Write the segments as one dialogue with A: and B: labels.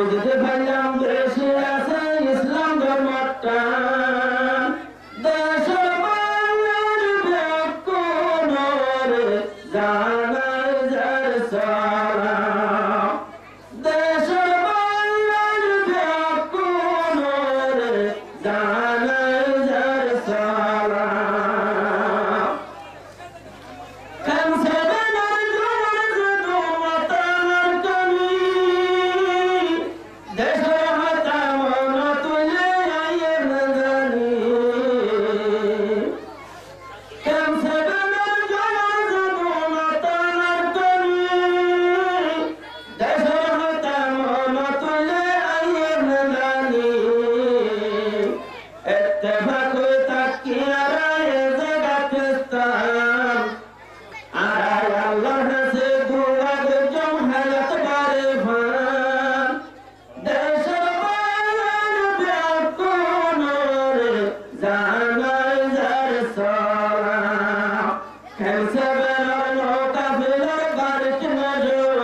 A: বুঝতে পারলাম দেশে আছে ইসলাম ধর্মটা দেশের বাংলার ব্যাকুণরে জানাই যার সালাম দেশের বাংলার ব্যাকুণরে জানাই যার সালাম কামসে বেনার জোর মাতার কমি দেশের হাতা মন তুলে আয়ে নজানি কামসে বেনার জোর মাতার কমি দেশের হাতা মন তুলে আয়ে নজানি ইত্তেফাক তাকিয়া রায় জাগাতিস্তান আর আল্লাহ সে দুয়াদ জমহালত বারে ফান দেশের বাংলার ব্যাকুণরে জানাই যার সালাম খেলছে বেলার নৌকা ফেলার বারিক নজর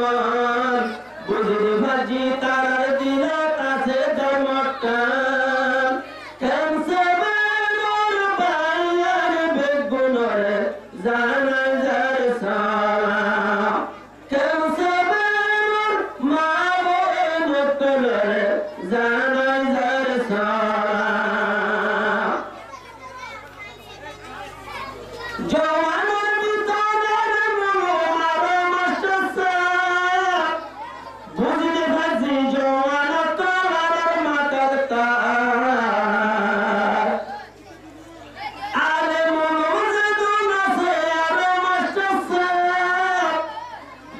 A: বুঝলি ভাজি তার দিল কাছে ধর্মটান খেলছে বেলার বাংলার বেগুণরে জানাই যার সালাম খেলছে বেলার মা বোন তুলরে জানাই যার সালাম জওয়ানের ভিতরের মনোহার মাস্টার সাহেব বুঝলি ভাজি জওয়ান তোলার মাথার তার আরে মনোজদুন আছে আরে মাস্টার সাহেব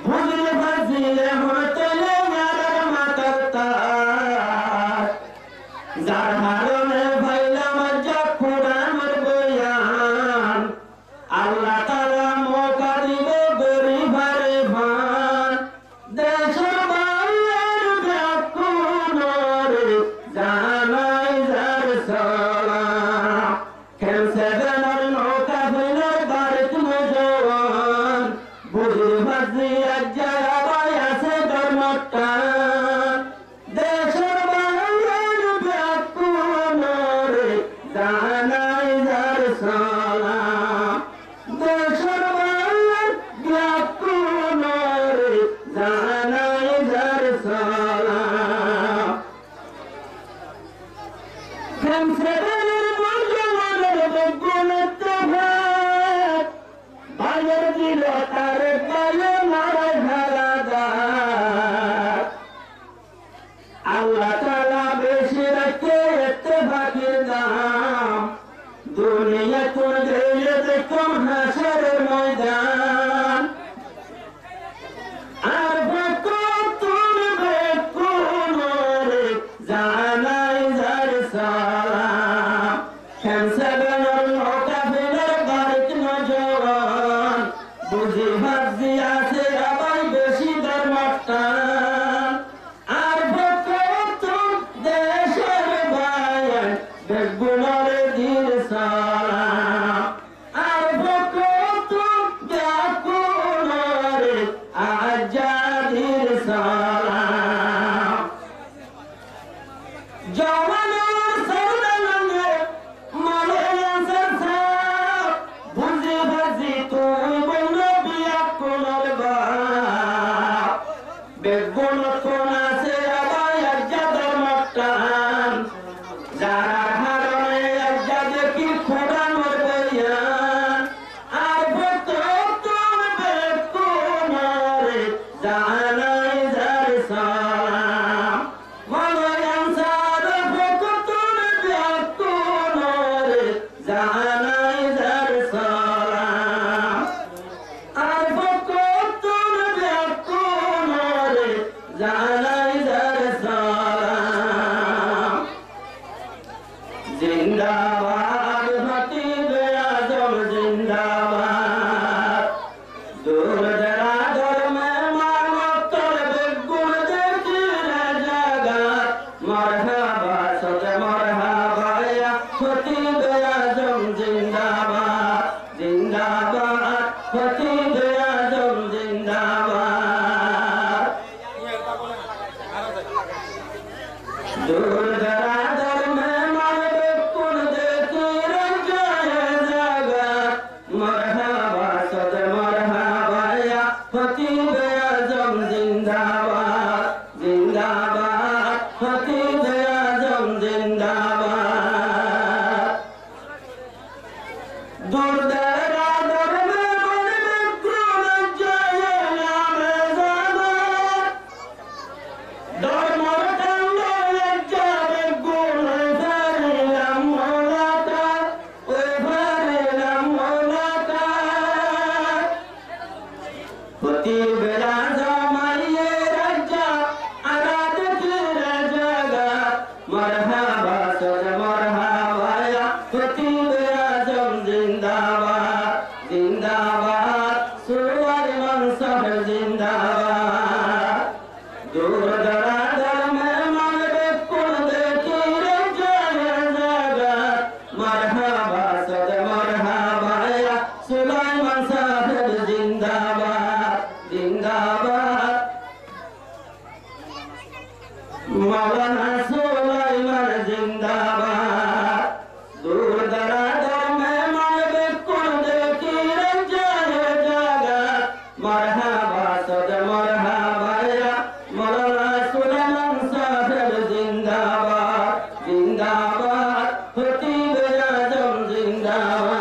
A: বুঝলি ভাজি এখন তোলে আর মাথার তার যার হারনে ভাইলাম জাফরানের বয়ান আল্লাহ তাআলা মৌকা দিবে গরিবারে ভান দেশের বাংলার ব্যাকুণরে জানাই যার সালাম খেলছে বেলার নৌকা ফেলার বারিক নজওয়ান বুঝলি ভাজি এক জায়গায় আছে ধর্মটান দেশের বাংলার ব্যাকুণরে জানাই যার সালাম দেশের বাংলার ব্যাকুণরে জানাই যার সালাম খেলছে বেলার মর্যাদার বেগুনতে ভাত ভাইয়ের দিল তার পায়ে মারা ঘাড়াদার আল্লাহ তাআলা বেশি রাখে ইত্তেফাকের দাম দুনিয়া কোন গেলে দেখুন হাসরের ময়দান আর বেকুন বেকুনরে জানাই যার সালাম খেলছে বেলার নৌকা ফেলার বারিক নজওয়ান বুঝি ভাজি আছে আবার বেশি ধর্মটান আর বেকুন দেশের বায়ান বেগুনরে দিল সালাম আর বেকুন বেকুনরে আজাদির সালাম জওয়ানের সরদারঙ্গে মানে আনসার সাহেব বুঝি ভাজি তুই বলল বিয়া কোনর বাপ বেগুন কোন আছে আবার আজাদের মটান যারা হারনে আজাদে কি খোদানোর বয়ান আর বেকুন বেকুনরে জানাই যার সালাম মানে আনসার বেকুন বেকুনরে জানাই যার সালাম আর বেকুন বেকুনরে জানাই যার সালাম জিন্দাবাদ খতিবে আজম জিন্দাবাদ দূর দরাজের মেহমানত্বর বেগুন দেখিলে জাগাত মরহাবা সদে মরহাবা ইয়া খতিবে আজম জিন্দাবাদ জিন্দাবাদ খতিবে আজম জিন্দাবাদ दूर दरादर में मारे कुल देखी रंजाए जागा मरहबा सद मरहबा या खतीब आजम जिंदाबाद जिंदाबाद खतीब आजम जिंदाबाद दूर दरादर में मारे कुल रंजाए नाम ज़ाबाद दर खतीब राजा माये राजा आराध तेरा जगा मरहबा सद मरहबा या खतीब आजम जिंदाबाद जिंदाबाद सुलेमान साहब जिंदाबाद दूर दरादर में मारे कुल देखी रंजाए जगा मरहबा सद मरहबा या सुलेमान साहब जिंदाबाद जिंदाबाद मौलाना सुलेमान जिंदाबाद दूर दरादर में मारे कुल देखी रंजाए जगा मरहबा सद मरहबा या मौलाना सुलेमान साहब जिंदाबाद जिंदाबाद खतीब आजम जिंदाबाद